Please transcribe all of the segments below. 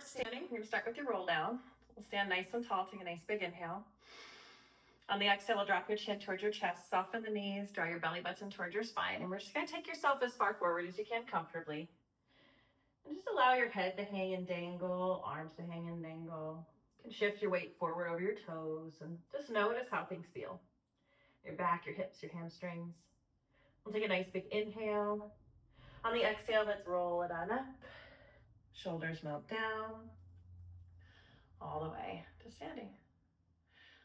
standing, you're gonna start with your roll down. We'll stand nice and tall, take a nice big inhale. On the exhale, we'll drop your chin towards your chest, soften the knees, draw your belly button towards your spine, and we're just gonna take yourself as far forward as you can comfortably. And just allow your head to hang and dangle, arms to hang and dangle. You can shift your weight forward over your toes and just notice how things feel. Your back, your hips, your hamstrings. We'll take a nice big inhale. On the exhale, let's roll it on up. Shoulders melt down, all the way to standing.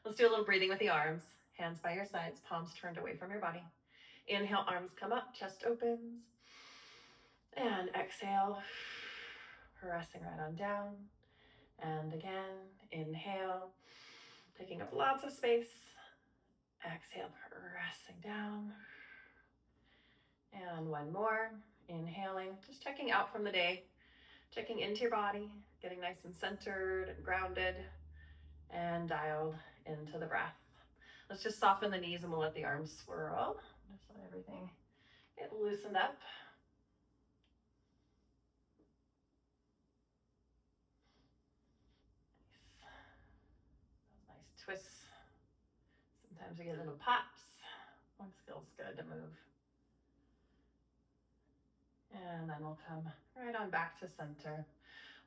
Let's do a little breathing with the arms. Hands by your sides, palms turned away from your body. Inhale, arms come up, chest opens. And exhale, pressing right on down. And again, inhale, taking up lots of space. Exhale, pressing down. And one more, inhaling, just checking out from the day, checking into your body, getting nice and centered and grounded and dialed into the breath. Let's just soften the knees and we'll let the arms swirl. Just let everything get loosened up. Nice. Those nice twists. Sometimes we get little pops. It feels good to move. And then we'll come right on back to center.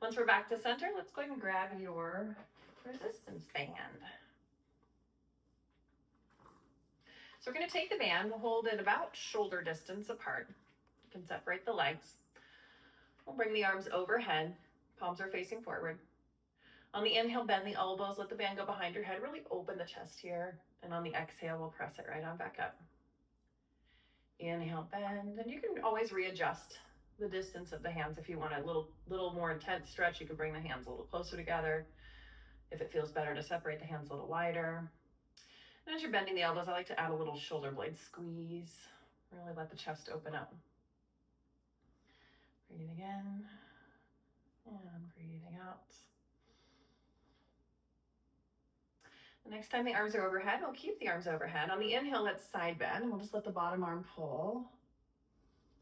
Once we're back to center, let's go ahead and grab your resistance band. So we're going to take the band, we'll hold it about shoulder distance apart. You can separate the legs. We'll bring the arms overhead, palms are facing forward. On the inhale, bend the elbows, let the band go behind your head, really open the chest here. And on the exhale, we'll press it right on back up. Inhale, bend, and you can always readjust the distance of the hands. If you want a little more intense stretch, you can bring the hands a little closer together. If it feels better to separate the hands a little wider. And as you're bending the elbows, I like to add a little shoulder blade squeeze. Really let the chest open up. Breathing in and breathing out. The next time the arms are overhead, we'll keep the arms overhead. On the inhale, let's side bend, and we'll just let the bottom arm pull.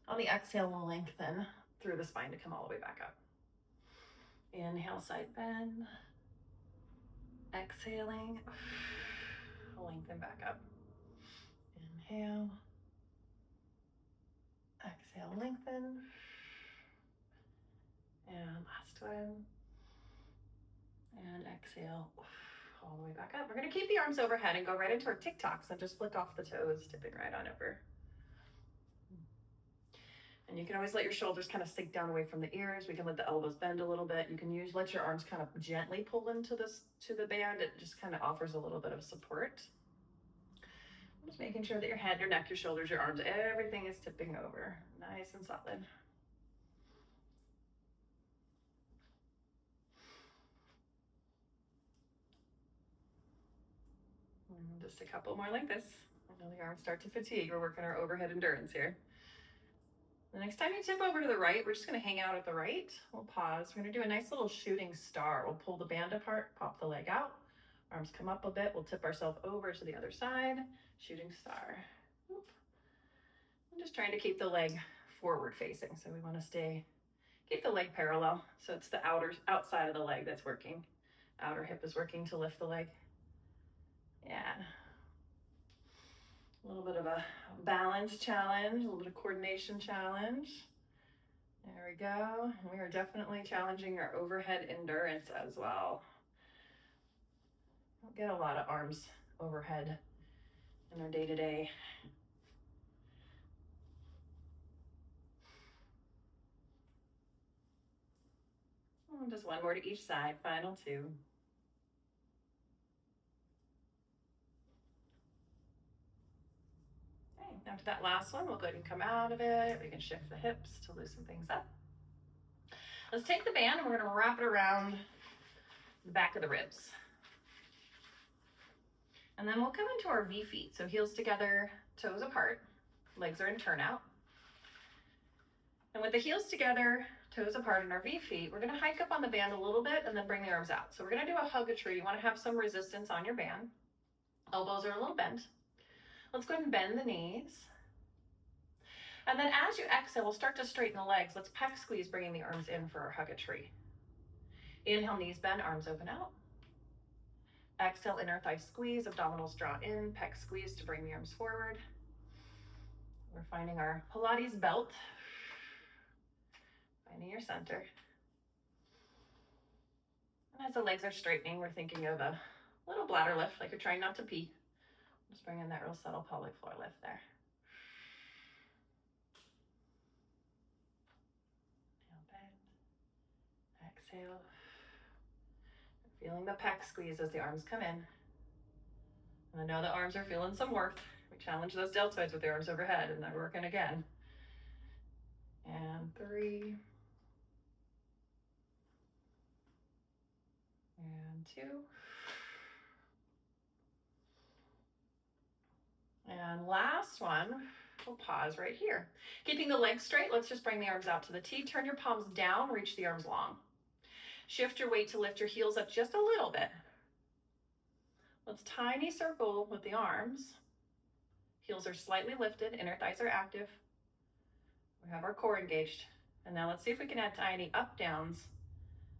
On the exhale, we'll lengthen through the spine to come all the way back up. Inhale, side bend. Exhaling, lengthen back up. Inhale. Exhale, lengthen. And last one. And exhale. All the way back up. We're going to keep the arms overhead and go right into our TikToks and just flick off the toes, tipping right on over. And you can always let your shoulders kind of sink down away from the ears. We can let the elbows bend a little bit. You can let your arms kind of gently pull into the band. It just kind of offers a little bit of support. Just making sure that your head, your neck, your shoulders, your arms, everything is tipping over. Nice and solid. Just a couple more like this. I know the arms start to fatigue. We're working our overhead endurance here. The next time you tip over to the right, we're just going to hang out at the right. We'll pause. We're going to do a nice little shooting star. We'll pull the band apart, pop the leg out. Arms come up a bit. We'll tip ourselves over to the other side. Shooting star. I'm just trying to keep the leg forward facing. So we want to keep the leg parallel. So it's the outside of the leg that's working. Outer hip is working to lift the leg. Yeah. A little bit of a balance challenge, a little bit of coordination challenge. There we go. We are definitely challenging our overhead endurance as well. Don't get a lot of arms overhead in our day-to-day. Just one more to each side, final two. After that last one, we'll go ahead and come out of it. We can shift the hips to loosen things up. Let's take the band and we're going to wrap it around the back of the ribs. And then we'll come into our V feet. So heels together, toes apart, legs are in turnout. And with the heels together, toes apart in our V feet, we're going to hike up on the band a little bit and then bring the arms out. So we're going to do a hug a tree. You want to have some resistance on your band. Elbows are a little bent. Let's go ahead and bend the knees. And then as you exhale, we'll start to straighten the legs. Let's pec squeeze, bringing the arms in for our hug a tree. Inhale, knees bend, arms open out. Exhale, inner thigh squeeze, abdominals draw in, pec squeeze to bring the arms forward. We're finding our Pilates belt. Finding your center. And as the legs are straightening, we're thinking of a little bladder lift, like you're trying not to pee. Just bring in that real subtle pelvic floor lift there. Bend. Exhale. Feeling the pec squeeze as the arms come in. And I know the arms are feeling some work. We challenge those deltoids with the arms overhead, and they're working again. And 3. And 2. And last one, we'll pause right here. Keeping the legs straight, let's just bring the arms out to the T. Turn your palms down, reach the arms long. Shift your weight to lift your heels up just a little bit. Let's tiny circle with the arms. Heels are slightly lifted, inner thighs are active. We have our core engaged. And now let's see if we can add tiny up downs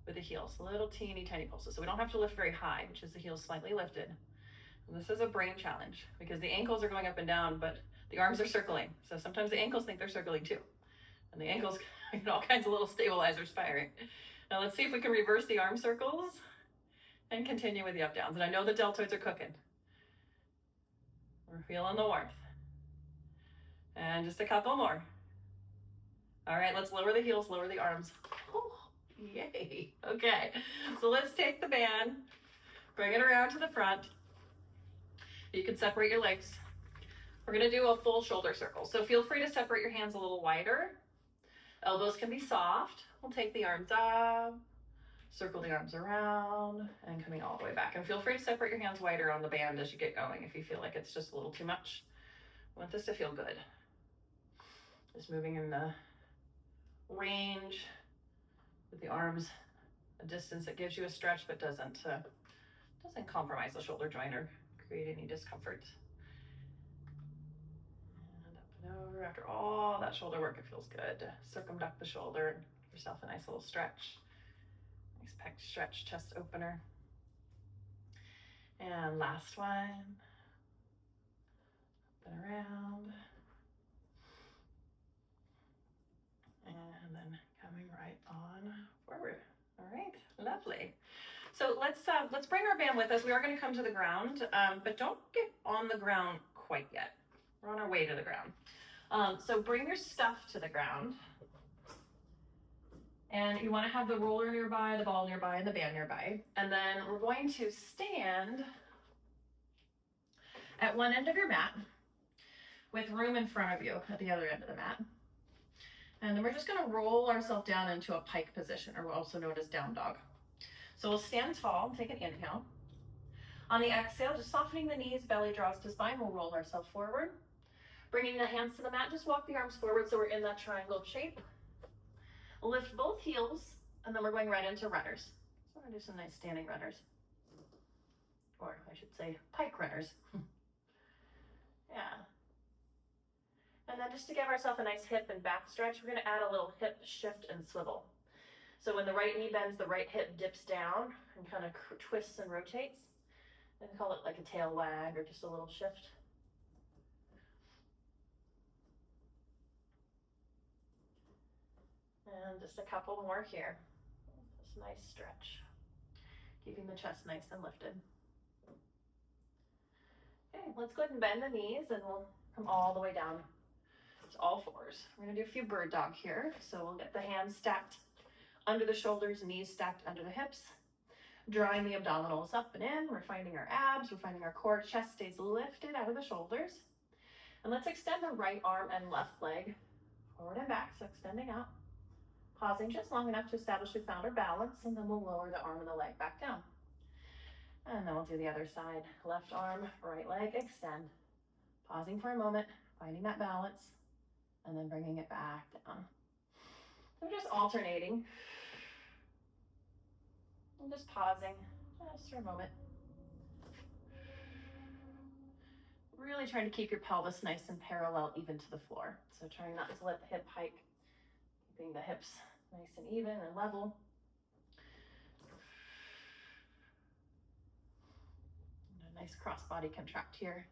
with the heels, little teeny tiny pulses. So we don't have to lift very high, which is the heels slightly lifted. And this is a brain challenge because the ankles are going up and down, but the arms are circling. So sometimes the ankles think they're circling too. And the ankles get all kinds of little stabilizers firing. Now let's see if we can reverse the arm circles and continue with the up downs. And I know the deltoids are cooking. We're feeling the warmth. And just a couple more. All right, let's lower the heels, lower the arms. Oh, yay. Okay, so let's take the band, bring it around to the front. You can separate your legs. We're gonna do a full shoulder circle. So feel free to separate your hands a little wider. Elbows can be soft. We'll take the arms up, circle the arms around, and coming all the way back. And feel free to separate your hands wider on the band as you get going if you feel like it's just a little too much. I want this to feel good. Just moving in the range with the arms, a distance that gives you a stretch but doesn't compromise the shoulder joint or create any discomfort. And up and over. After all that shoulder work, it feels good to circumduct the shoulder and give yourself a nice little stretch. Nice pec stretch, chest opener. And last one. Up and around. And then coming right on forward. All right, lovely. So let's bring our band with us. We are going to come to the ground, but don't get on the ground quite yet. We're on our way to the ground. So bring your stuff to the ground. And you want to have the roller nearby, the ball nearby, and the band nearby. And then we're going to stand at one end of your mat with room in front of you at the other end of the mat. And then we're just going to roll ourselves down into a pike position, or also known as down dog. So we'll stand tall, take an inhale. On the exhale, just softening the knees, belly draws to spine, we'll roll ourselves forward. Bringing the hands to the mat, just walk the arms forward so we're in that triangle shape. We'll lift both heels, and then we're going right into runners. So we're going to do some nice standing runners. Or I should say pike runners. Yeah. And then just to give ourselves a nice hip and back stretch, we're going to add a little hip shift and swivel. So when the right knee bends, the right hip dips down and kind of twists and rotates. And call it like a tail wag or just a little shift. And just a couple more here. This nice stretch. Keeping the chest nice and lifted. Okay, let's go ahead and bend the knees and we'll come all the way down. It's all fours. We're going to do a few bird dog here. So we'll get the hands stacked under the shoulders, knees stacked under the hips. Drawing the abdominals up and in. We're finding our abs. We're finding our core. Chest stays lifted out of the shoulders. And let's extend the right arm and left leg forward and back. So extending out. Pausing just long enough to establish we found our balance. And then we'll lower the arm and the leg back down. And then we'll do the other side. Left arm, right leg, extend. Pausing for a moment. Finding that balance. And then bringing it back down. So we're just alternating. And just pausing just for a moment. Really trying to keep your pelvis nice and parallel even to the floor. So trying not to let the hip hike. Keeping the hips nice and even and level. Nice cross body contract here.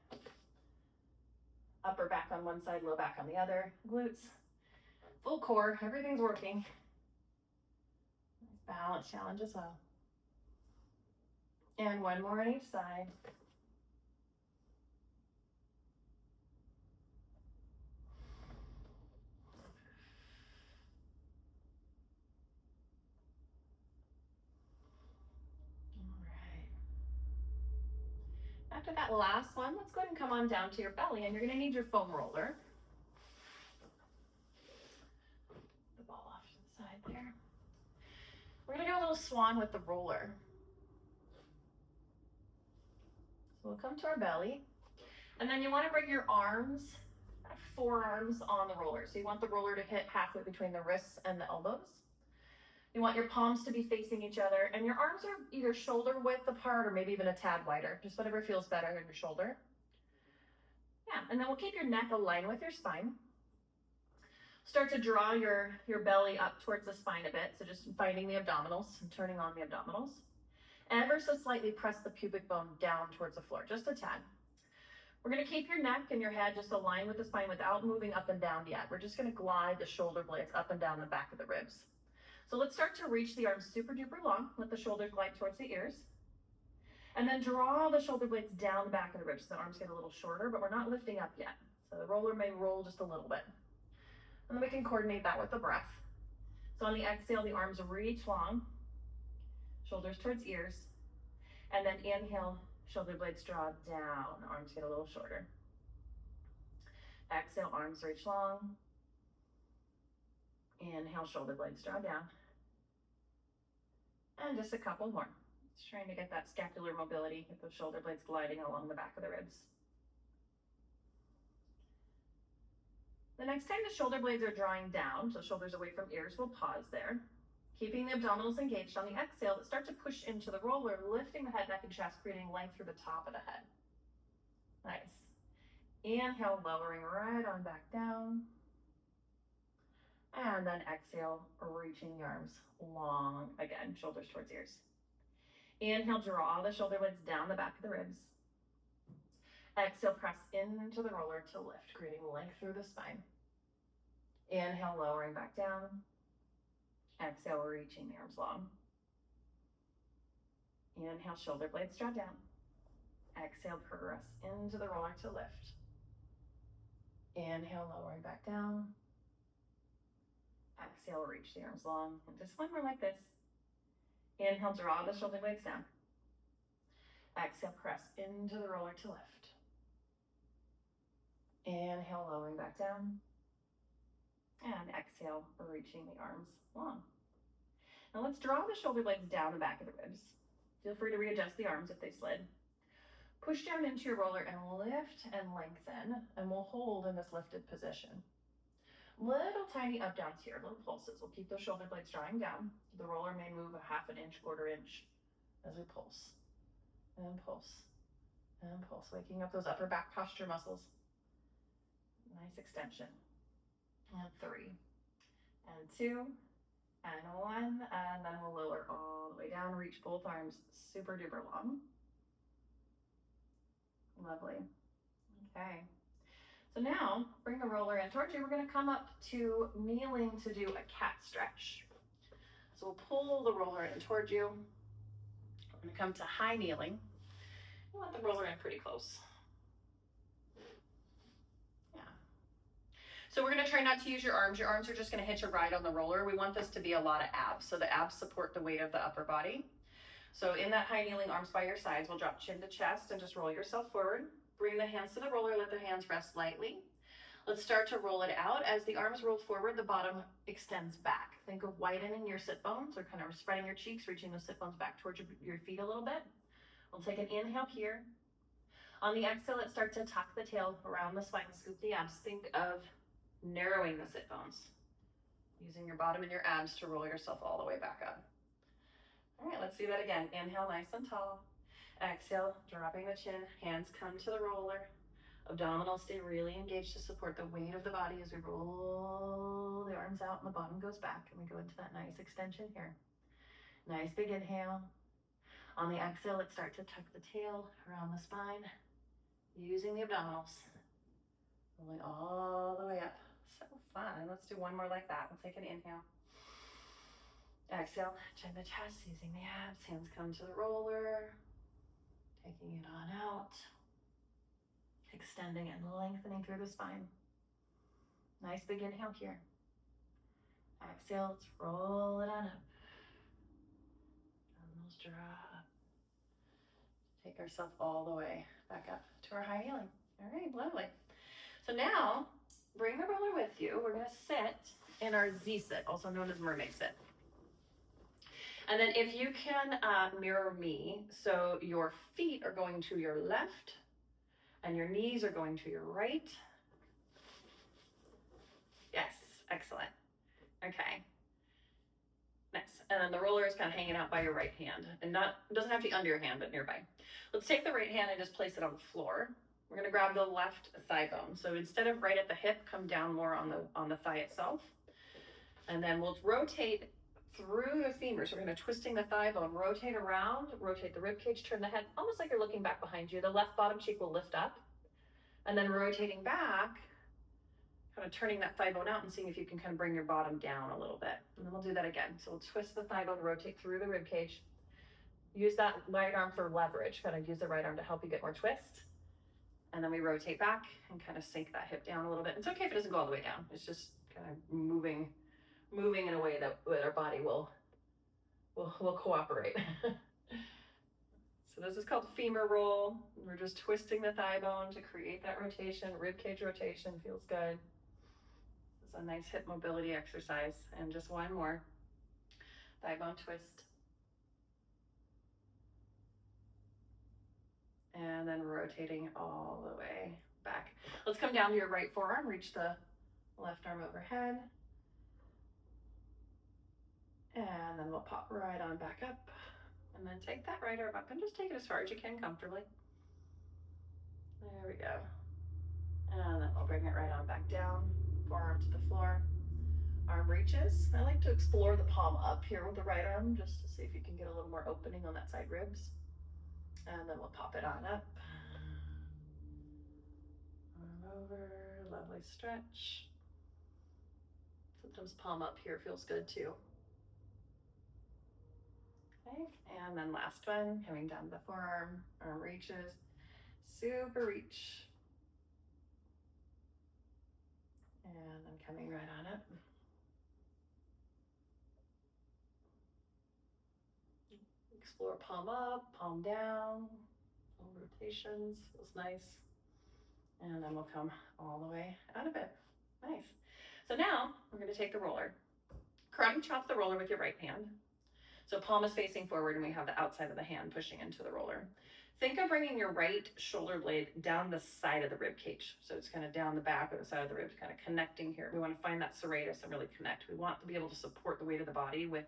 Upper back on one side, low back on the other. Glutes, full core, everything's working. Nice balance challenge as well. And one more on each side. After that last one, let's go ahead and come on down to your belly, and you're gonna need your foam roller. The ball off to the side there. We're gonna do a little swan with the roller. So we'll come to our belly, and then you wanna bring your arms, forearms on the roller. So you want the roller to hit halfway between the wrists and the elbows. You want your palms to be facing each other, and your arms are either shoulder width apart or maybe even a tad wider, just whatever feels better in your shoulder. Yeah, and then we'll keep your neck aligned with your spine. Start to draw your belly up towards the spine a bit, so just finding the abdominals and turning on the abdominals. Ever so slightly press the pubic bone down towards the floor, just a tad. We're gonna keep your neck and your head just aligned with the spine without moving up and down yet. We're just gonna glide the shoulder blades up and down the back of the ribs. So let's start to reach the arms super duper long. Let the shoulders glide towards the ears. And then draw the shoulder blades down the back of the ribs so the arms get a little shorter, but we're not lifting up yet. So the roller may roll just a little bit. And then we can coordinate that with the breath. So on the exhale, the arms reach long, shoulders towards ears. And then inhale, shoulder blades draw down, arms get a little shorter. Exhale, arms reach long. Inhale, shoulder blades draw down. And just a couple more. Just trying to get that scapular mobility, get those shoulder blades gliding along the back of the ribs. The next time the shoulder blades are drawing down, so shoulders away from ears, we'll pause there. Keeping the abdominals engaged on the exhale, but start to push into the roller, lifting the head, neck, and chest, creating length through the top of the head. Nice. Inhale, lowering right on back down. And then exhale, reaching the arms long again, shoulders towards ears. Inhale, draw the shoulder blades down the back of the ribs. Exhale, press into the roller to lift, creating length through the spine. Inhale, lowering back down. Exhale, reaching the arms long. Inhale, shoulder blades draw down. Exhale, press into the roller to lift. Inhale, lowering back down. Exhale, reach the arms long. And just one more like this. Inhale, draw the shoulder blades down. Exhale, press into the roller to lift. Inhale, lowering back down. And exhale, reaching the arms long. Now let's draw the shoulder blades down the back of the ribs. Feel free to readjust the arms if they slid. Push down into your roller and lift and lengthen, and we'll hold in this lifted position. Little tiny up downs here, little pulses. We'll keep those shoulder blades drawing down. The roller may move a half an inch, quarter inch as we pulse and pulse and pulse, waking up those upper back posture muscles. Nice extension. And 3 and 2 and 1, and then we'll lower all the way down, reach both arms super duper long. Lovely. Okay. So now bring the roller in towards you. We're going to come up to kneeling to do a cat stretch. So we'll pull the roller in towards you. We're going to come to high kneeling. You want the roller in pretty close. Yeah. So we're going to try not to use your arms. Your arms are just going to hitch a ride on the roller. We want this to be a lot of abs. So the abs support the weight of the upper body. So in that high kneeling, arms by your sides, we'll drop chin to chest and just roll yourself forward. Bring the hands to the roller, let the hands rest lightly. Let's start to roll it out. As the arms roll forward, the bottom extends back. Think of widening your sit bones or kind of spreading your cheeks, reaching the sit bones back towards your feet a little bit. We'll take an inhale here. On the exhale, let's start to tuck the tail around the spine, scoop the abs. Think of narrowing the sit bones, using your bottom and your abs to roll yourself all the way back up. All right, let's do that again. Inhale, nice and tall. Exhale, dropping the chin, hands come to the roller. Abdominals stay really engaged to support the weight of the body as we roll the arms out and the bottom goes back, and we go into that nice extension here. Nice big inhale. On the exhale, let's start to tuck the tail around the spine, using the abdominals. Rolling all the way up. So fun. Let's do one more like that. We'll take an inhale. Exhale, chin to chest, using the abs. Hands come to the roller. Taking it on out. Extending and lengthening through the spine. Nice big inhale here. Exhale, let's roll it on up. Abdominals drop. Take ourselves all the way back up to our high heeling. All right, lovely. So now, bring the roller with you. We're gonna sit in our Z-sit, also known as Mermaid sit. And then if you can mirror me, so your feet are going to your left and your knees are going to your right. Yes, excellent. Okay. Nice. And then the roller is kind of hanging out by your right hand, and it doesn't have to be under your hand, but nearby. Let's take the right hand and just place it on the floor. We're going to grab the left thigh bone. So instead of right at the hip, come down more on the thigh itself. And then we'll rotate through the femur. So we're going to twisting the thigh bone, rotate around, rotate the rib cage, turn the head, almost like you're looking back behind you. The left bottom cheek will lift up. And then rotating back, kind of turning that thigh bone out and seeing if you can kind of bring your bottom down a little bit. And then we'll do that again. So we'll twist the thigh bone, rotate through the rib cage. Use that right arm for leverage. Kind of use the right arm to help you get more twist. And then we rotate back and kind of sink that hip down a little bit. It's okay if it doesn't go all the way down. It's just kind of moving in a way that our body will cooperate. So this is called femur roll. We're just twisting the thigh bone to create that rotation. Rib cage rotation feels good. It's a nice hip mobility exercise. And just one more. Thigh bone twist. And then rotating all the way back. Let's come down to your right forearm. Reach the left arm overhead. And then we'll pop right on back up. And then take that right arm up and just take it as far as you can comfortably. There we go. And then we'll bring it right on back down. Forearm to the floor. Arm reaches. I like to explore the palm up here with the right arm just to see if you can get a little more opening on that side ribs. And then we'll pop it on up. Arm over, lovely stretch. Sometimes palm up here feels good too. Okay, and then last one, coming down the forearm, arm reaches, super reach. And then coming right on up. Explore palm up, palm down, little rotations, feels nice. And then we'll come all the way out of it. Nice. So now we're going to take the roller. Karate chop the roller with your right hand. So palm is facing forward and we have the outside of the hand pushing into the roller. Think of bringing your right shoulder blade down the side of the rib cage. So it's kind of down the back or the side of the ribs, kind of connecting here. We want to find that serratus and really connect. We want to be able to support the weight of the body with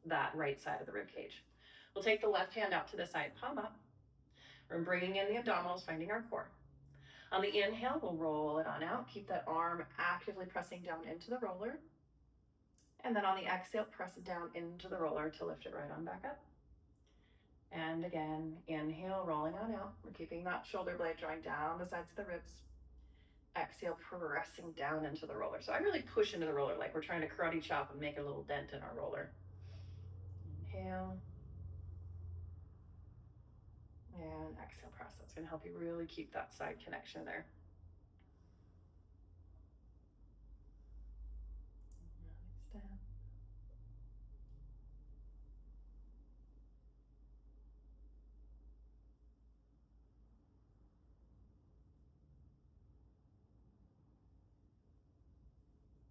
that right side of the rib cage. We'll take the left hand out to the side, palm up. We're bringing in the abdominals, finding our core. On the inhale, we'll roll it on out. Keep that arm actively pressing down into the roller. And then on the exhale, press it down into the roller to lift it right on back up. And again, inhale, rolling on out. We're keeping that shoulder blade drawing down the sides of the ribs. Exhale, pressing down into the roller. So I really push into the roller like we're trying to karate chop and make a little dent in our roller. Inhale. And exhale, press. That's going to help you really keep that side connection there. Extend.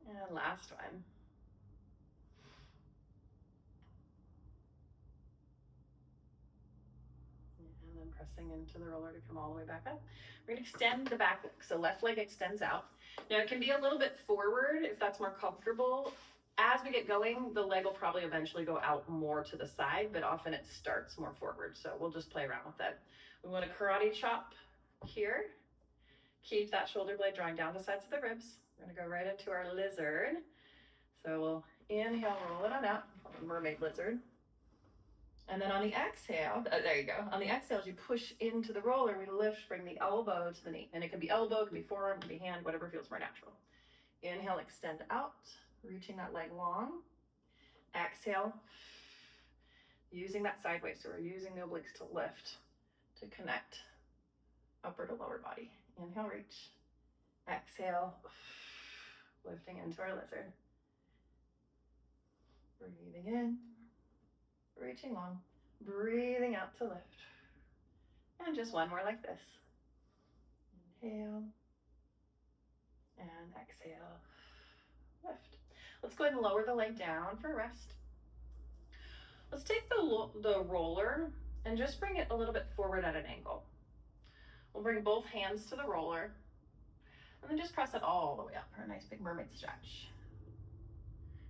And last one. And then pressing into the roller to come all the way back up. We're going to extend the back leg. So left leg extends out. Now it can be a little bit forward if that's more comfortable. As we get going, the leg will probably eventually go out more to the side, but often it starts more forward. So we'll just play around with that. We want to karate chop here. Keep that shoulder blade drawing down the sides of the ribs. We're going to go right into our lizard. So we'll inhale, roll it on out, mermaid lizard. And then on the exhale, there you go. On the exhale, as you push into the roller, we lift, bring the elbow to the knee. And it can be elbow, it can be forearm, it can be hand, whatever feels more natural. Inhale, extend out, reaching that leg long. Exhale, using that sideways. So we're using the obliques to lift, to connect upper to lower body. Inhale, reach. Exhale, lifting into our lizard. Breathing in, reaching long, breathing out to lift. And just one more like this. Inhale, and exhale, lift. Let's go ahead and lower the leg down for rest. Let's take the roller and just bring it a little bit forward at an angle. We'll bring both hands to the roller and then just press it all the way up for a nice big mermaid stretch.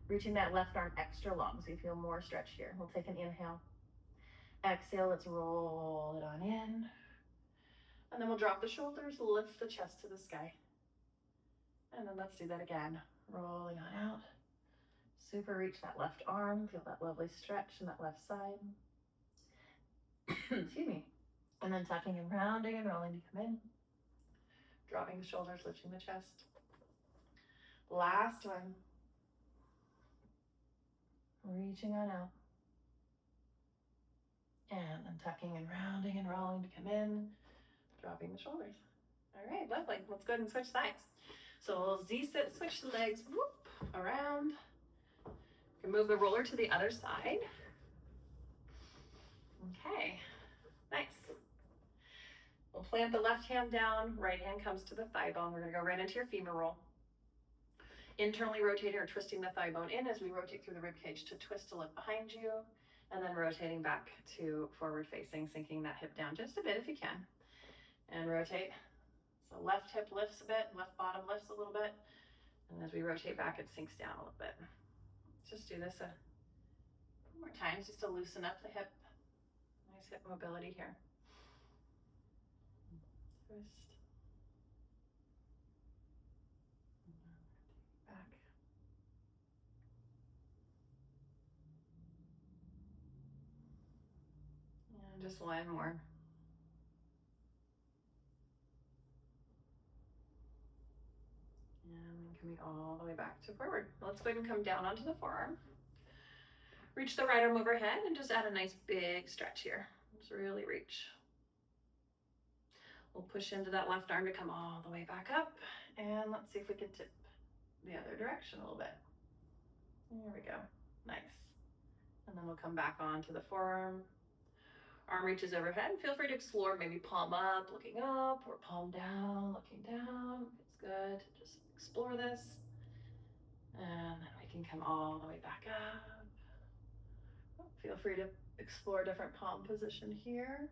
Reaching that left arm extra long so you feel more stretch here. We'll take an inhale. Exhale, let's roll it on in. And then we'll drop the shoulders, lift the chest to the sky. And then let's do that again. Rolling on out. Super reach that left arm. Feel that lovely stretch in that left side. Excuse me. And then tucking and rounding and rolling to come in. Dropping the shoulders, lifting the chest. Last one. Reaching on out. And then tucking and rounding and rolling to come in. Dropping the shoulders. All right, lovely. Let's go ahead and switch sides. So we'll Z-sit, switch the legs, whoop, around. You can move the roller to the other side. Okay, nice. We'll plant the left hand down, right hand comes to the thigh bone. We're gonna go right into your femur roll. Internally rotating or twisting the thigh bone in as we rotate through the rib cage to twist to look behind you, and then rotating back to forward facing, sinking that hip down just a bit if you can. And rotate. So left hip lifts a bit, left bottom lifts a little bit. And as we rotate back, it sinks down a little bit. Let's just do this a few more times just to loosen up the hip. Nice hip mobility here. Twist. Back. And just one more. And coming all the way back to forward. Let's go ahead and come down onto the forearm. Reach the right arm overhead and just add a nice big stretch here. Just really reach. We'll push into that left arm to come all the way back up. And let's see if we can tip the other direction a little bit. There we go. Nice. And then we'll come back onto the forearm. Arm reaches overhead. Feel free to explore maybe palm up, looking up, or palm down, looking down. It's good. Just explore this. And then we can come all the way back up. Feel free to explore a different palm position here.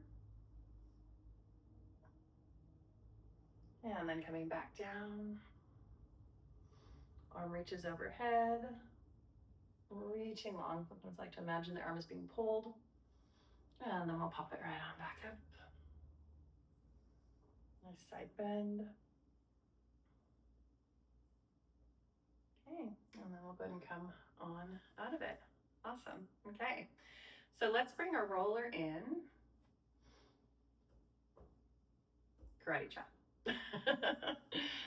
And then coming back down. Arm reaches overhead. Reaching long. Sometimes I like to imagine the arm is being pulled. And then we'll pop it right on back up. Nice side bend. Okay, and then we'll go ahead and come on out of it. Awesome, okay. So let's bring our roller in. Karate chop.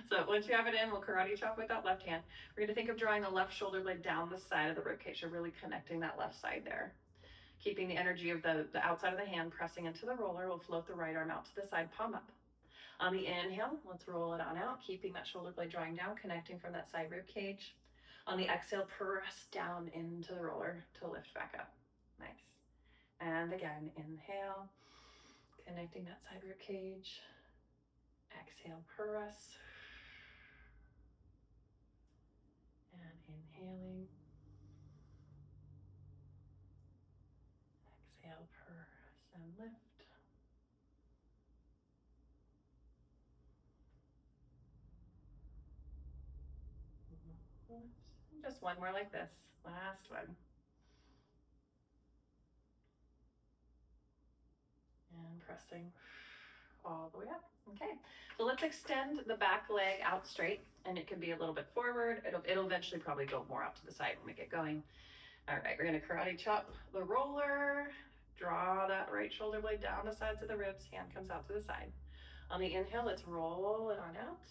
So once you have it in, we'll karate chop with that left hand. We're gonna think of drawing the left shoulder blade down the side of the ribcage, so really connecting that left side there. Keeping the energy of the outside of the hand pressing into the roller, we'll float the right arm out to the side, palm up. On the inhale, let's roll it on out, keeping that shoulder blade drawing down, connecting from that side rib cage. On the exhale, press down into the roller to lift back up. Nice. And again, inhale, connecting that side rib cage. Exhale, press. And inhaling. Exhale, press and lift. Just one more like this. Last one. And pressing all the way up. Okay, so let's extend the back leg out straight, and it can be a little bit forward. It'll eventually probably go more out to the side when we get going. All right, we're gonna karate chop the roller, Draw that right shoulder blade down the sides of the ribs, hand comes out to the side. On the inhale, let's roll it on out.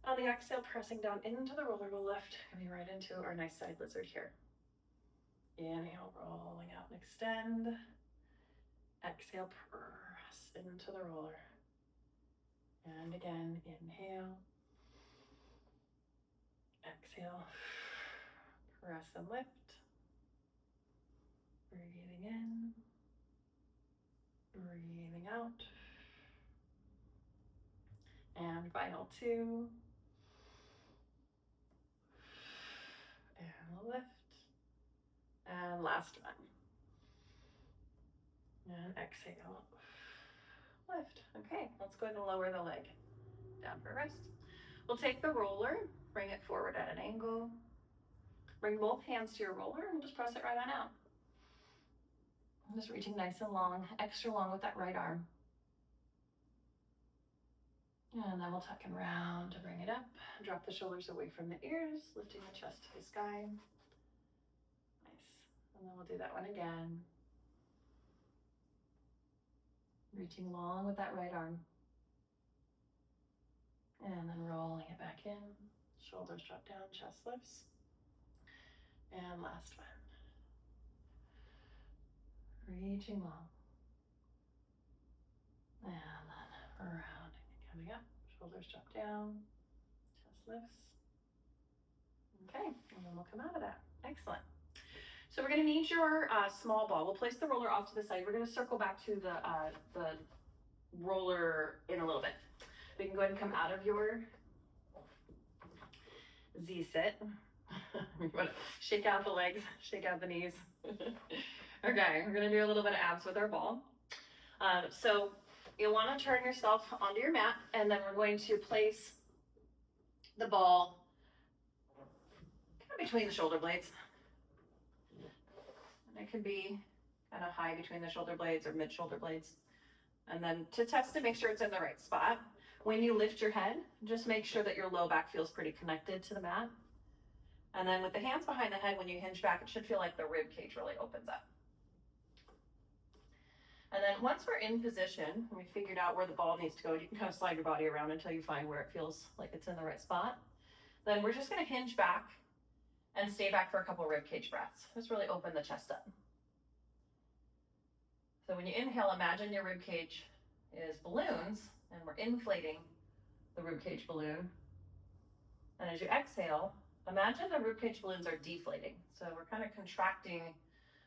On the exhale, pressing down into the roller, we'll lift, coming right into our nice side lizard here. Inhale, rolling out and extend. Exhale, press into the roller. And again, inhale. Exhale, press and lift. Breathing in, breathing out. And final two. And lift. And last one. And exhale. Lift. Okay, let's go ahead and lower the leg down for rest. We'll take the roller, bring it forward at an angle. Bring both hands to your roller and just press it right on out. I'm just reaching nice and long, extra long with that right arm. And then we'll tuck and round to bring it up. Drop the shoulders away from the ears, lifting the chest to the sky. Nice. And then we'll do that one again. Reaching long with that right arm. And then rolling it back in. Shoulders drop down, chest lifts. And last one. Reaching long. And then rounding and coming up. Shoulders drop down, chest lifts. Okay, and then we'll come out of that. Excellent. So we're going to need your small ball. We'll place the roller off to the side. We're going to circle back to the roller in a little bit. We can go ahead and come out of your Z sit. Shake out the legs, shake out the knees. Okay, we're going to do a little bit of abs with our ball. So you'll want to turn yourself onto your mat, and then we're going to place the ball kind of between the shoulder blades. And it can be kind of high between the shoulder blades or mid shoulder blades. And then to test to make sure it's in the right spot, when you lift your head, just make sure that your low back feels pretty connected to the mat. And then with the hands behind the head, when you hinge back, it should feel like the rib cage really opens up. And then once we're in position, and we figured out where the ball needs to go, you can kind of slide your body around until you find where it feels like it's in the right spot. Then we're just going to hinge back and stay back for a couple rib cage breaths. Just really open the chest up. So when you inhale, imagine your rib cage is balloons, and we're inflating the rib cage balloon. And as you exhale, imagine the rib cage balloons are deflating. So we're kind of contracting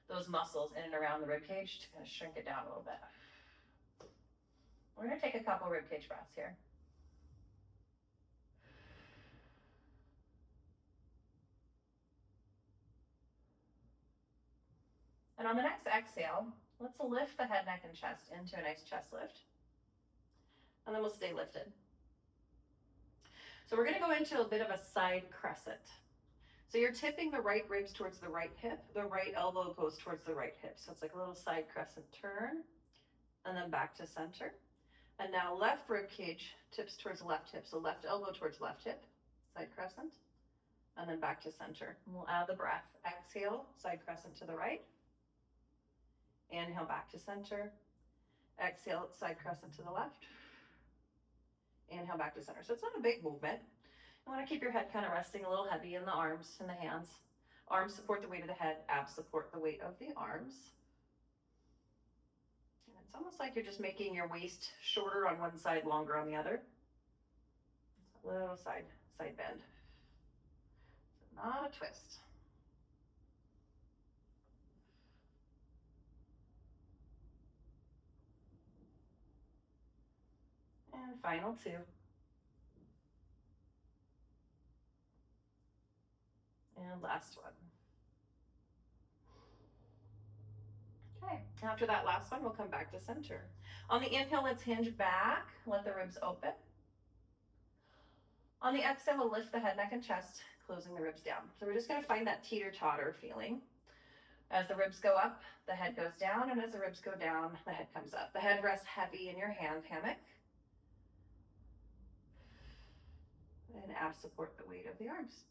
those muscles in and around the rib cage to kind of shrink it down a little bit. We're going to take a couple rib cage breaths here. And on the next exhale, let's lift the head, neck, and chest into a nice chest lift. And then we'll stay lifted. So we're going to go into a bit of a side crescent. So you're tipping the right ribs towards the right hip. The right elbow goes towards the right hip. So it's like a little side crescent turn, and then back to center. And now left rib cage tips towards left hip. So left elbow towards left hip, side crescent, and then back to center. And we'll add the breath. Exhale, side crescent to the right. Inhale, back to center. Exhale, side crescent to the left. Inhale, back to center. So it's not a big movement. You want to keep your head kind of resting a little heavy in the arms and the hands. Arms support the weight of the head. Abs support the weight of the arms. And it's almost like you're just making your waist shorter on one side, longer on the other. A little side bend. So not a twist. And final two. And last one. Okay, after that last one, we'll come back to center. On the inhale, let's hinge back, let the ribs open. On the exhale, we'll lift the head, neck, and chest, closing the ribs down. So we're just gonna find that teeter-totter feeling. As the ribs go up, the head goes down, and as the ribs go down, the head comes up. The head rests heavy in your hand hammock. And abs support the weight of the arms.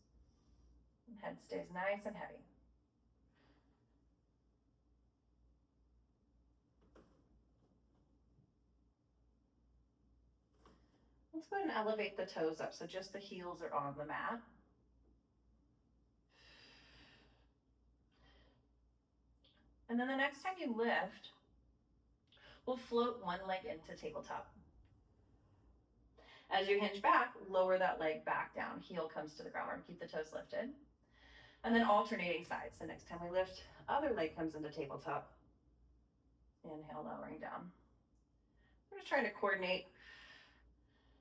And head stays nice and heavy. Let's go ahead and elevate the toes up so just the heels are on the mat. And then the next time you lift, we'll float one leg into tabletop. As you hinge back, lower that leg back down. Heel comes to the ground. We're gonna keep the toes lifted. And then alternating sides. The next time we lift, other leg comes into tabletop. Inhale, lowering down. We're just trying to coordinate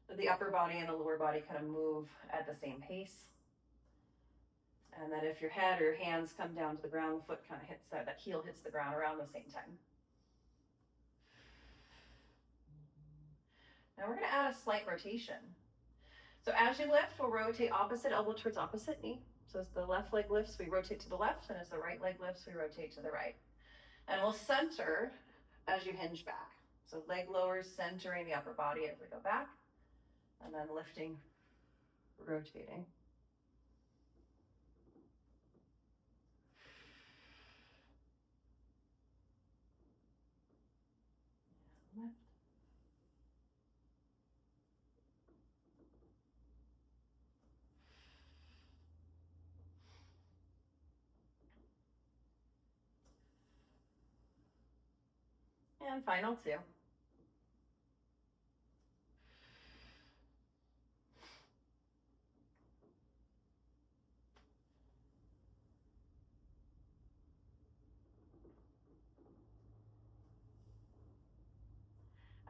that the upper body and the lower body kind of move at the same pace. And that if your head or your hands come down to the ground, the foot kind of hits that heel hits the ground around the same time. Now we're going to add a slight rotation. So as you lift, we'll rotate opposite elbow towards opposite knee. So as the left leg lifts, we rotate to the left, and as the right leg lifts, we rotate to the right. And we'll center as you hinge back. So leg lowers, centering the upper body as we go back, and then lifting, rotating. Lift. And final two.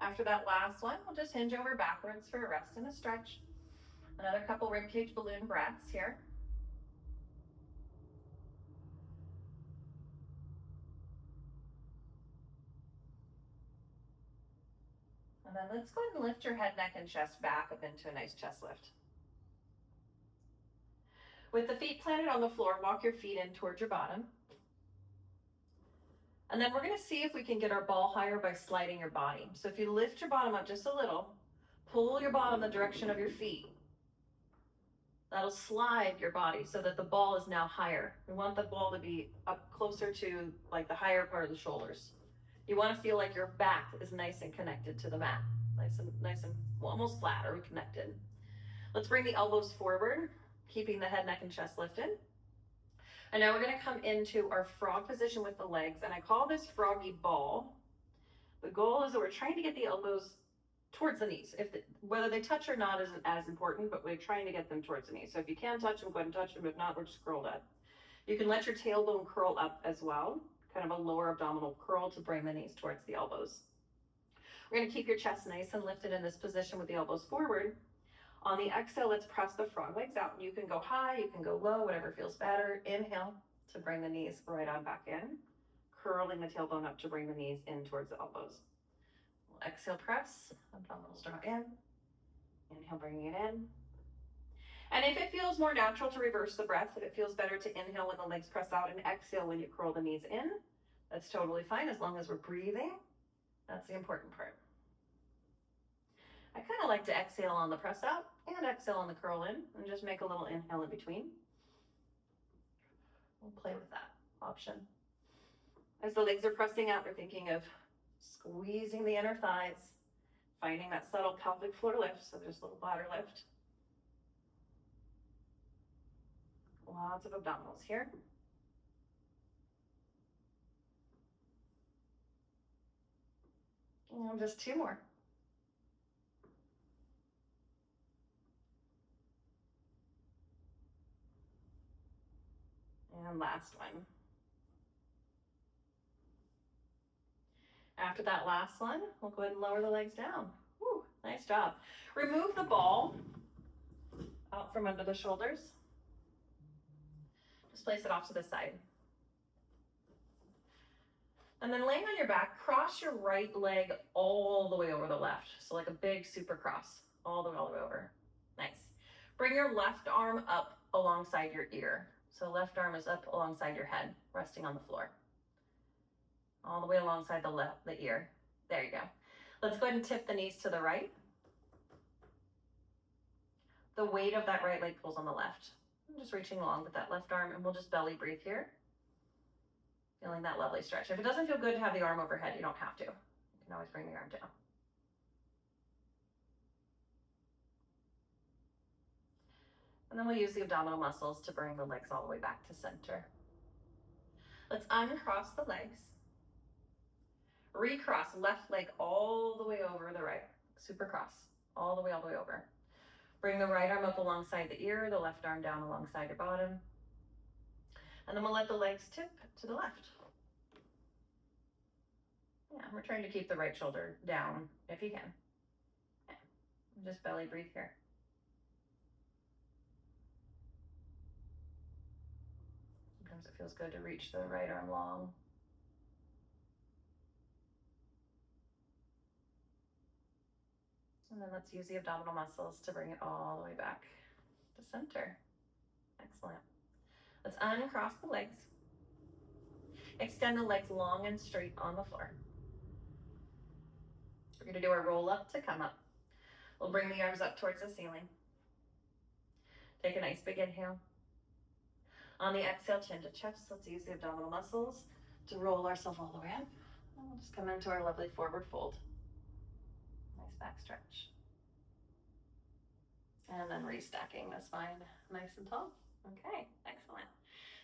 After that last one, we'll just hinge over backwards for a rest and a stretch. Another couple ribcage balloon breaths here. And then let's go ahead and lift your head, neck, and chest back up into a nice chest lift. With the feet planted on the floor, walk your feet in towards your bottom. And then we're going to see if we can get our ball higher by sliding your body. So if you lift your bottom up just a little, pull your bottom the direction of your feet. That'll slide your body so that the ball is now higher. We want the ball to be up closer to like the higher part of the shoulders. You want to feel like your back is nice and connected to the mat. Nice and well, almost flat or connected. Let's bring the elbows forward, keeping the head, neck, and chest lifted. And now we're going to come into our frog position with the legs, and I call this froggy ball. The goal is that we're trying to get the elbows towards the knees. Whether they touch or not isn't as important, but we're trying to get them towards the knees. So if you can touch them, go ahead and touch them. If not, we're just curled up. You can let your tailbone curl up as well, kind of a lower abdominal curl to bring the knees towards the elbows. We're going to keep your chest nice and lifted in this position with the elbows forward. On the exhale, let's press the frog legs out. You can go high, you can go low, whatever feels better. Inhale to bring the knees right on back in. Curling the tailbone up to bring the knees in towards the elbows. Exhale, press, abdominals draw in. Inhale, bringing it in. And if it feels more natural to reverse the breath, if it feels better to inhale when the legs press out and exhale when you curl the knees in, that's totally fine as long as we're breathing. That's the important part. I kind of like to exhale on the press out and exhale on the curl in and just make a little inhale in between. We'll play with that option. As the legs are pressing out, we're thinking of squeezing the inner thighs, finding that subtle pelvic floor lift, so there's a little bladder lift. Lots of abdominals here. And just two more. And last one. After that last one, we'll go ahead and lower the legs down. Woo, nice job. Remove the ball out from under the shoulders. Just place it off to the side. And then laying on your back, cross your right leg all the way over the left. So like a big super cross, all the way over. Nice. Bring your left arm up alongside your ear. So left arm is up alongside your head, resting on the floor. All the way alongside the ear. There you go. Let's go ahead and tip the knees to the right. The weight of that right leg pulls on the left. I'm just reaching along with that left arm, and we'll just belly breathe here. Feeling that lovely stretch. If it doesn't feel good to have the arm overhead, you don't have to. You can always bring the arm down. And then we'll use the abdominal muscles to bring the legs all the way back to center. Let's uncross the legs. Recross left leg all the way over the right. Super cross, all the way over. Bring the right arm up alongside the ear, the left arm down alongside your bottom. And then we'll let the legs tip to the left. Yeah, we're trying to keep the right shoulder down if you can. Yeah. Just belly breathe here. Sometimes it feels good to reach the right arm long. And then let's use the abdominal muscles to bring it all the way back to center. Excellent. Let's uncross the legs. Extend the legs long and straight on the floor. We're going to do our roll up to come up. We'll bring the arms up towards the ceiling. Take a nice big inhale. On the exhale, chin to chest. Let's use the abdominal muscles to roll ourselves all the way up. And we'll just come into our lovely forward fold. Nice back stretch. And then restacking the spine nice and tall. Okay, excellent.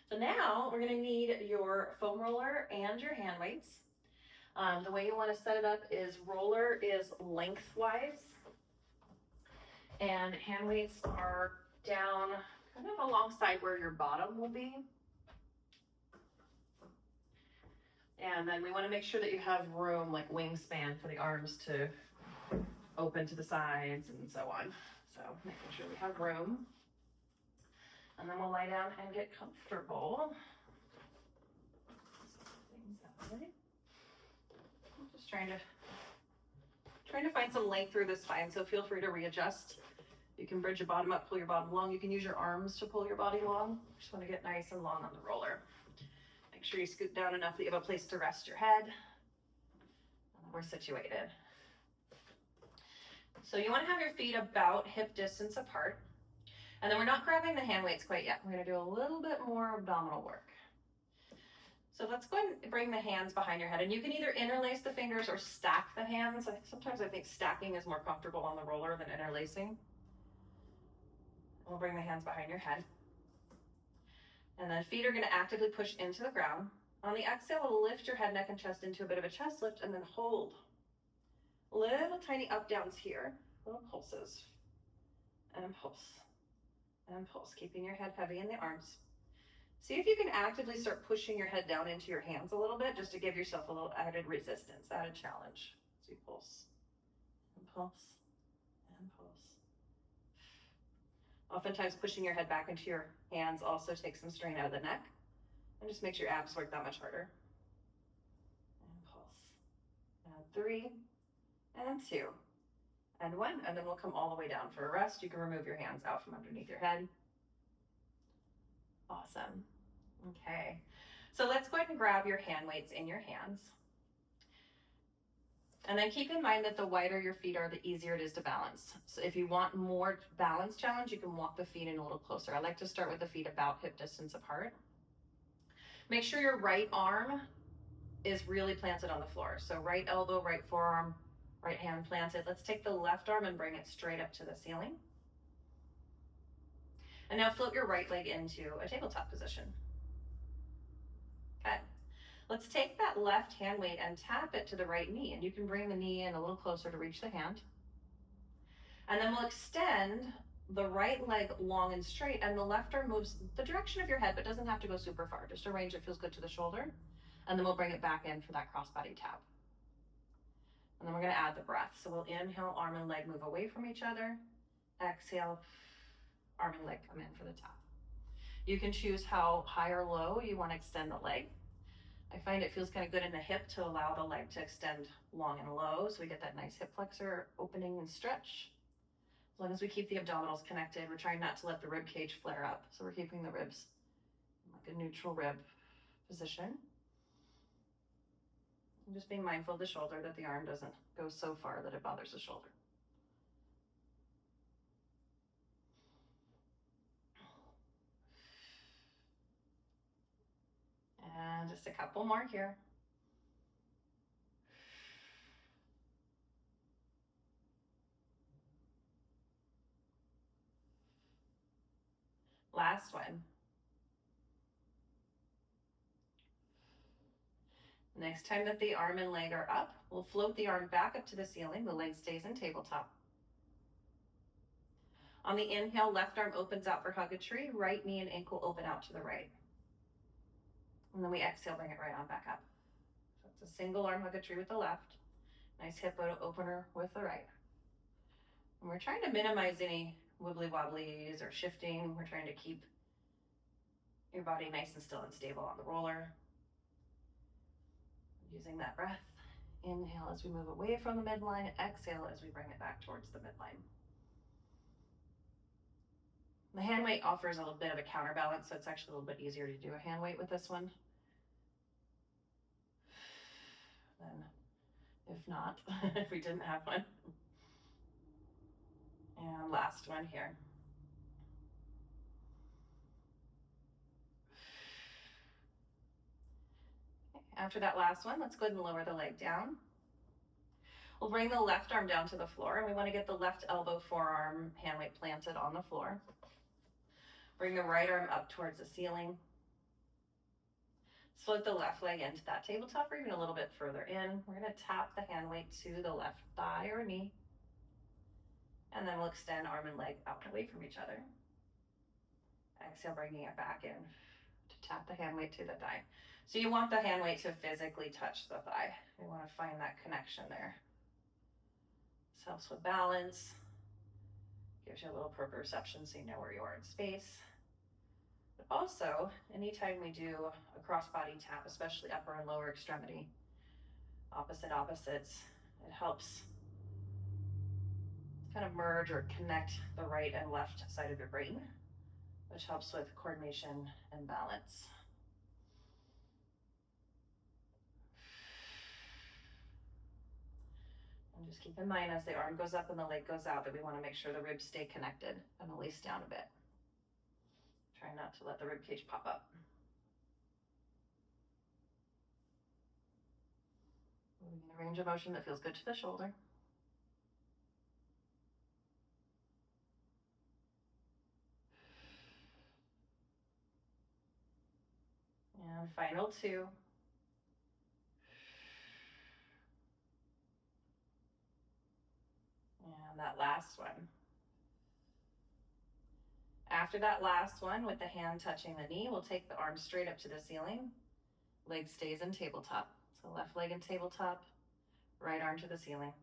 So now we're going to need your foam roller and your hand weights. The way you want to set it up is roller is lengthwise and hand weights are down kind of alongside where your bottom will be. And then we want to make sure that you have room, like wingspan, for the arms to open to the sides and so on. So making sure we have room. And then we'll lie down and get comfortable. I'm just trying to find some length through the spine, so feel free to readjust. You can bridge your bottom up, pull your bottom long. You can use your arms to pull your body long. Just want to get nice and long on the roller. Make sure you scoot down enough that you have a place to rest your head. And we're situated. So you want to have your feet about hip distance apart. And then we're not grabbing the hand weights quite yet. We're going to do a little bit more abdominal work. So let's go ahead and bring the hands behind your head. And you can either interlace the fingers or stack the hands. Sometimes I think stacking is more comfortable on the roller than interlacing. We'll bring the hands behind your head. And then feet are going to actively push into the ground. On the exhale, we'll lift your head, neck, and chest into a bit of a chest lift and then hold. Little tiny up downs here, little pulses. And pulse. And pulse, keeping your head heavy in the arms. See if you can actively start pushing your head down into your hands a little bit, just to give yourself a little added resistance, added challenge. So you pulse, and pulse, and pulse. Oftentimes pushing your head back into your hands also takes some strain out of the neck, and just makes your abs work that much harder. And pulse. And 3, and 2. And 1, and then we'll come all the way down for a rest. You can remove your hands out from underneath your head. Awesome. Okay, so let's go ahead and grab your hand weights in your hands. And then keep in mind that the wider your feet are, the easier it is to balance. So if you want more balance challenge, you can walk the feet in a little closer. I like to start with the feet about hip distance apart. Make sure your right arm is really planted on the floor. So right elbow, right forearm, right hand planted. Let's take the left arm and bring it straight up to the ceiling. And now float your right leg into a tabletop position. Okay. Let's take that left hand weight and tap it to the right knee. And you can bring the knee in a little closer to reach the hand. And then we'll extend the right leg long and straight, and the left arm moves the direction of your head, but doesn't have to go super far. Just a range that feels good to the shoulder. And then we'll bring it back in for that crossbody tap. And then we're going to add the breath. So we'll inhale, arm and leg move away from each other. Exhale, arm and leg come in for the tap. You can choose how high or low you want to extend the leg. I find it feels kind of good in the hip to allow the leg to extend long and low, so we get that nice hip flexor opening and stretch. As long as we keep the abdominals connected, we're trying not to let the rib cage flare up. So we're keeping the ribs in like a neutral rib position. And just being mindful of the shoulder, that the arm doesn't go so far that it bothers the shoulder. And just a couple more here. Last one. Next time that the arm and leg are up, we'll float the arm back up to the ceiling. The leg stays in tabletop. On the inhale, left arm opens out for hug a tree, right knee and ankle open out to the right. And then we exhale, bring it right on back up. So it's a single arm hug a tree with the left, nice hip opener with the right. And we're trying to minimize any wibbly wobblies or shifting. We're trying to keep your body nice and still and stable on the roller. Using that breath. Inhale as we move away from the midline, exhale as we bring it back towards the midline. The hand weight offers a little bit of a counterbalance, so it's actually a little bit easier to do a hand weight with this one than if not, if we didn't have one. And last one here. Okay, after that last one, let's go ahead and lower the leg down. We'll bring the left arm down to the floor, and we want to get the left elbow, forearm, hand weight planted on the floor. Bring the right arm up towards the ceiling. Float the left leg into that tabletop or even a little bit further in. We're going to tap the hand weight to the left thigh or knee. And then we'll extend arm and leg out and away from each other. Exhale, bringing it back in to tap the hand weight to the thigh. So you want the hand weight to physically touch the thigh. You want to find that connection there. This helps with balance. Gives you a little proprioception so you know where you are in space. But also, anytime we do a cross-body tap, especially upper and lower extremity, opposites, it helps kind of merge or connect the right and left side of your brain, which helps with coordination and balance. And just keep in mind as the arm goes up and the leg goes out that we want to make sure the ribs stay connected and release down a bit. Try not to let the rib cage pop up. Moving in a range of motion that feels good to the shoulder. And final two. And that last one. After that last one, with the hand touching the knee, we'll take the arm straight up to the ceiling. Leg stays in tabletop. So left leg in tabletop, right arm to the ceiling.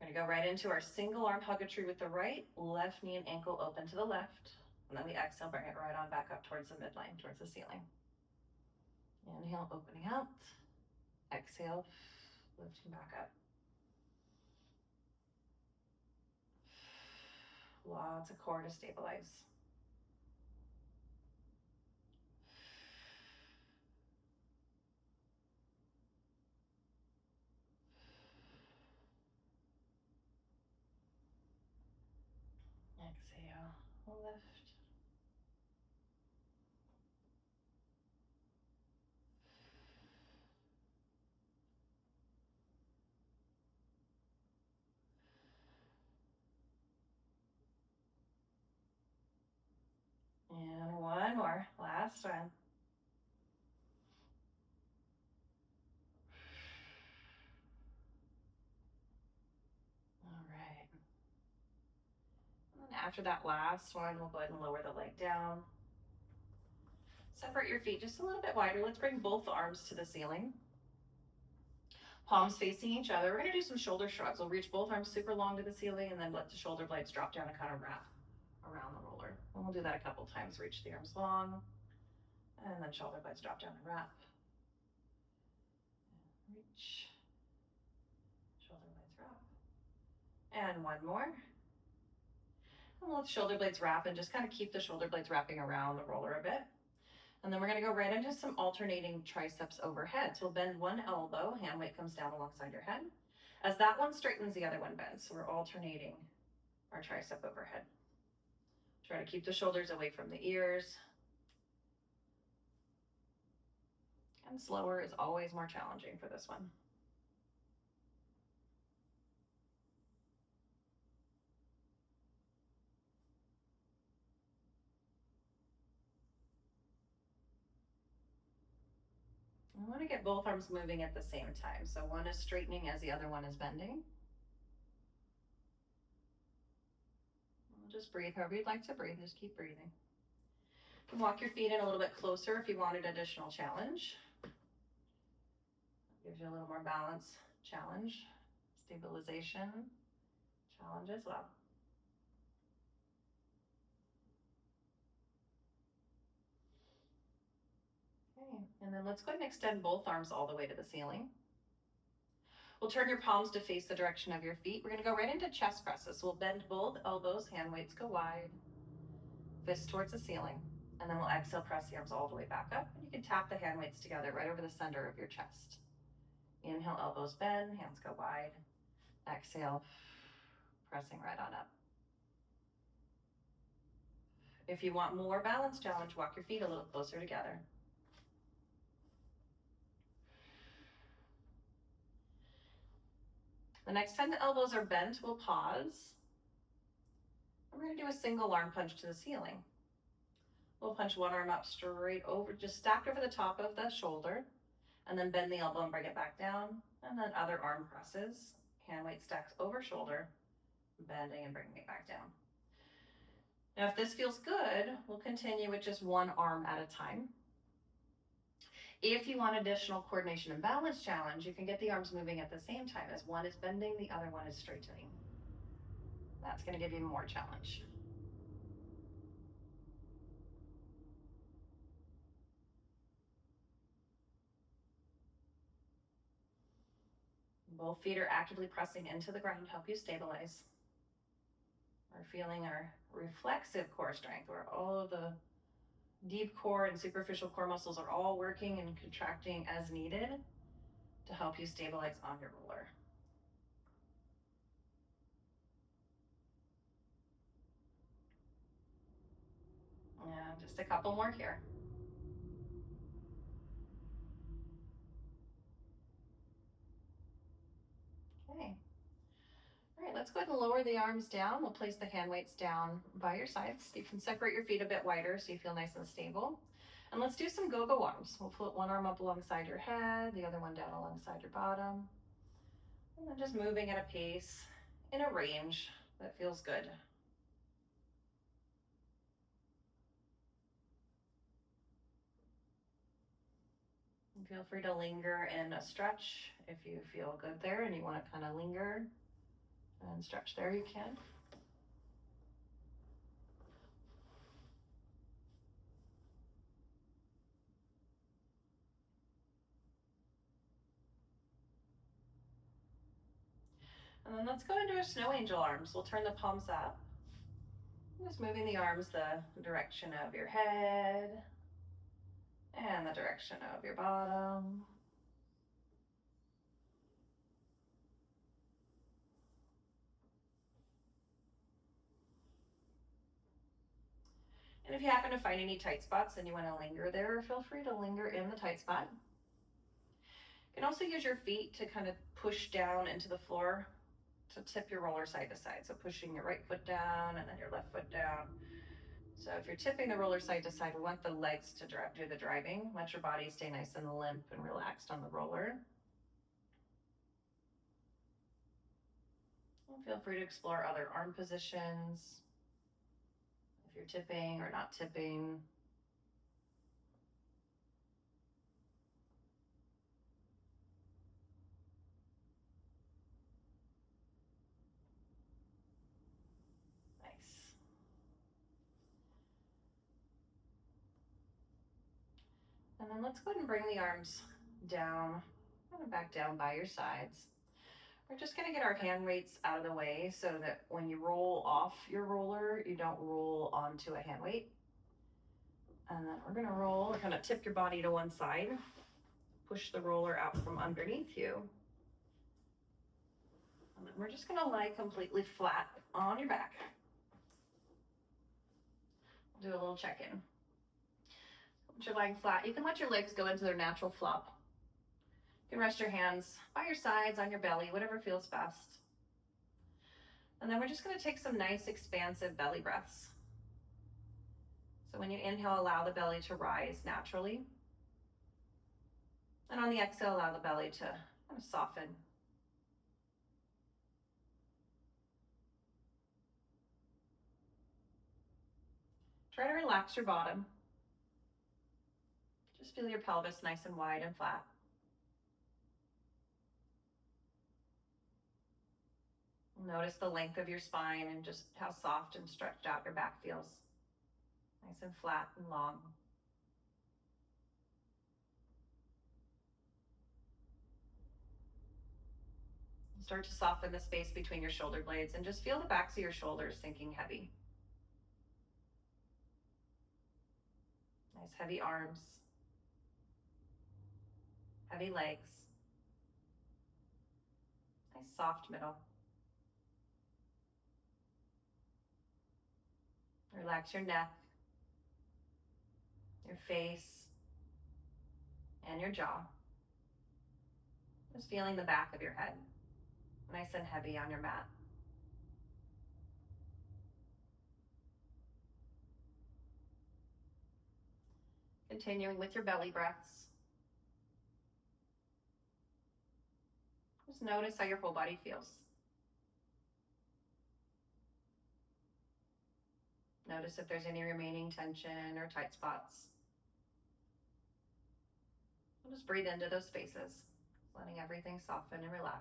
We're gonna go right into our single arm hug a tree with the right, left knee and ankle open to the left. And then we exhale, bring it right on back up towards the midline, towards the ceiling. Inhale, opening out. Exhale, lifting back up. Lots of core to stabilize. Exhale, lift. And one more, last one. All right. And then after that last one, we'll go ahead and lower the leg down. Separate your feet just a little bit wider. Let's bring both arms to the ceiling. Palms facing each other. We're gonna do some shoulder shrugs. We'll reach both arms super long to the ceiling and then let the shoulder blades drop down and kind of wrap around the roller. And we'll do that a couple times. Reach the arms long, and then shoulder blades drop down and wrap. And reach, shoulder blades wrap. And one more. And we'll let the shoulder blades wrap and just kind of keep the shoulder blades wrapping around the roller a bit. And then we're gonna go right into some alternating triceps overhead. So we'll bend one elbow, hand weight comes down alongside your head. As that one straightens, the other one bends. So we're alternating our tricep overhead. Try to keep the shoulders away from the ears. And slower is always more challenging for this one. want to get both arms moving at the same time. So one is straightening as the other one is bending. Just breathe however you'd like to breathe. Just keep breathing. You can walk your feet in a little bit closer if you wanted additional challenge. Gives you a little more balance, challenge, stabilization, challenge as well. Okay, and then let's go ahead and extend both arms all the way to the ceiling. We'll turn your palms to face the direction of your feet. We're going to go right into chest presses. So we'll bend both elbows, hand weights go wide, fist towards the ceiling, and then we'll exhale, press the arms all the way back up. And you can tap the hand weights together right over the center of your chest. Inhale, elbows bend, hands go wide. Exhale, pressing right on up. If you want more balance challenge, walk your feet a little closer together. The next time the elbows are bent, we'll pause. We're going to do a single arm punch to the ceiling. We'll punch one arm up straight over, just stacked over the top of the shoulder, and then bend the elbow and bring it back down. And then other arm presses, hand weight stacks over shoulder, bending and bringing it back down. Now, if this feels good, we'll continue with just one arm at a time. If you want additional coordination and balance challenge, you can get the arms moving at the same time as one is bending, the other one is straightening. That's going to give you more challenge. Both feet are actively pressing into the ground to help you stabilize. We're feeling our reflexive core strength, where all of the deep core and superficial core muscles are all working and contracting as needed to help you stabilize on your roller. And just a couple more here. Okay. All right, let's go ahead and lower the arms down. We'll place the hand weights down by your sides. You can separate your feet a bit wider so you feel nice and stable. And let's do some go-go arms. We'll put one arm up alongside your head, the other one down alongside your bottom. And then just moving at a pace in a range that feels good. And feel free to linger in a stretch if you feel good there and you want to kind of linger and stretch there, you can. And then let's go into a snow angel arms. We'll turn the palms up. Just moving the arms the direction of your head and the direction of your bottom. And if you happen to find any tight spots and you want to linger there, feel free to linger in the tight spot. You can also use your feet to kind of push down into the floor to tip your roller side to side. So pushing your right foot down and then your left foot down. So if you're tipping the roller side to side, we want the legs to do the driving. Let your body stay nice and limp and relaxed on the roller. And feel free to explore other arm positions. If you're tipping or not tipping. Nice. And then let's go ahead and bring the arms down, kind of back down by your sides. We're just going to get our hand weights out of the way so that when you roll off your roller, you don't roll onto a hand weight. And then we're going to roll, or kind of tip your body to one side, push the roller out from underneath you. And then we're just going to lie completely flat on your back. Do a little check-in. Once you're lying flat, you can let your legs go into their natural flop. You can rest your hands by your sides, on your belly, whatever feels best. And then we're just going to take some nice expansive belly breaths. So when you inhale, allow the belly to rise naturally. And on the exhale, allow the belly to kind of soften. Try to relax your bottom. Just feel your pelvis nice and wide and flat. Notice the length of your spine and just how soft and stretched out your back feels. Nice and flat and long. Start to soften the space between your shoulder blades and just feel the backs of your shoulders sinking heavy. Nice heavy arms, heavy legs, nice soft middle. Relax your neck, your face, and your jaw. Just feeling the back of your head, nice and heavy on your mat. Continuing with your belly breaths. Just notice how your whole body feels. Notice if there's any remaining tension or tight spots. Just breathe into those spaces, letting everything soften and relax.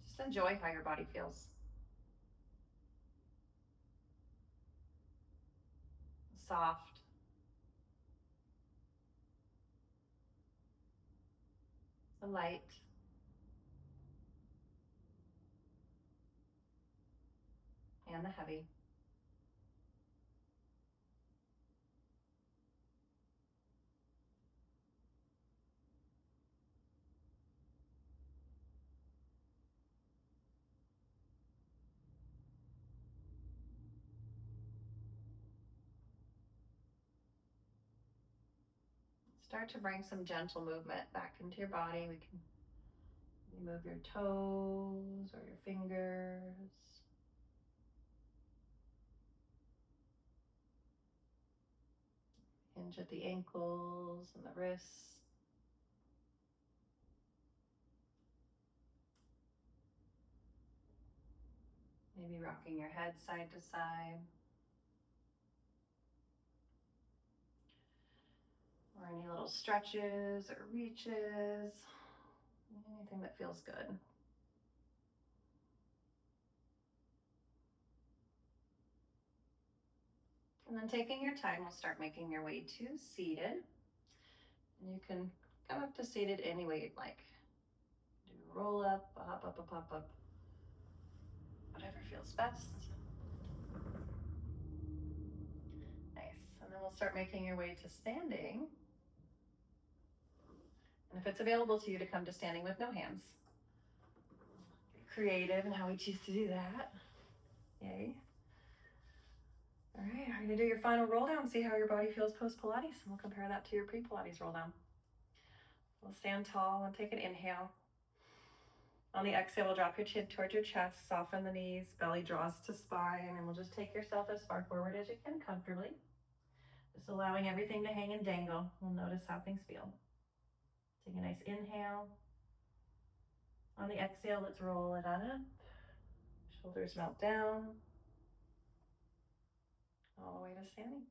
Just enjoy how your body feels. Soft, the light, and the heavy. Start to bring some gentle movement back into your body. We can move your toes or your fingers. Hinge at the ankles and the wrists. Maybe rocking your head side to side. Or any little stretches or reaches. Anything that feels good. And then taking your time, we'll start making your way to seated. And you can come up to seated any way you'd like. Do a roll up, a hop up, a pop up. Whatever feels best. Nice. And then we'll start making your way to standing. And if it's available to you to come to standing with no hands. Get creative in how we choose to do that. Yay. All right, we're gonna do your final roll down, see how your body feels post Pilates, and we'll compare that to your pre-Pilates roll down. We'll stand tall and take an inhale. On the exhale, we'll drop your chin towards your chest, soften the knees, belly draws to spine, and we'll just take yourself as far forward as you can comfortably. Just allowing everything to hang and dangle. We'll notice how things feel. Take a nice inhale. On the exhale, let's roll it on up. Shoulders melt down. All the way to standing.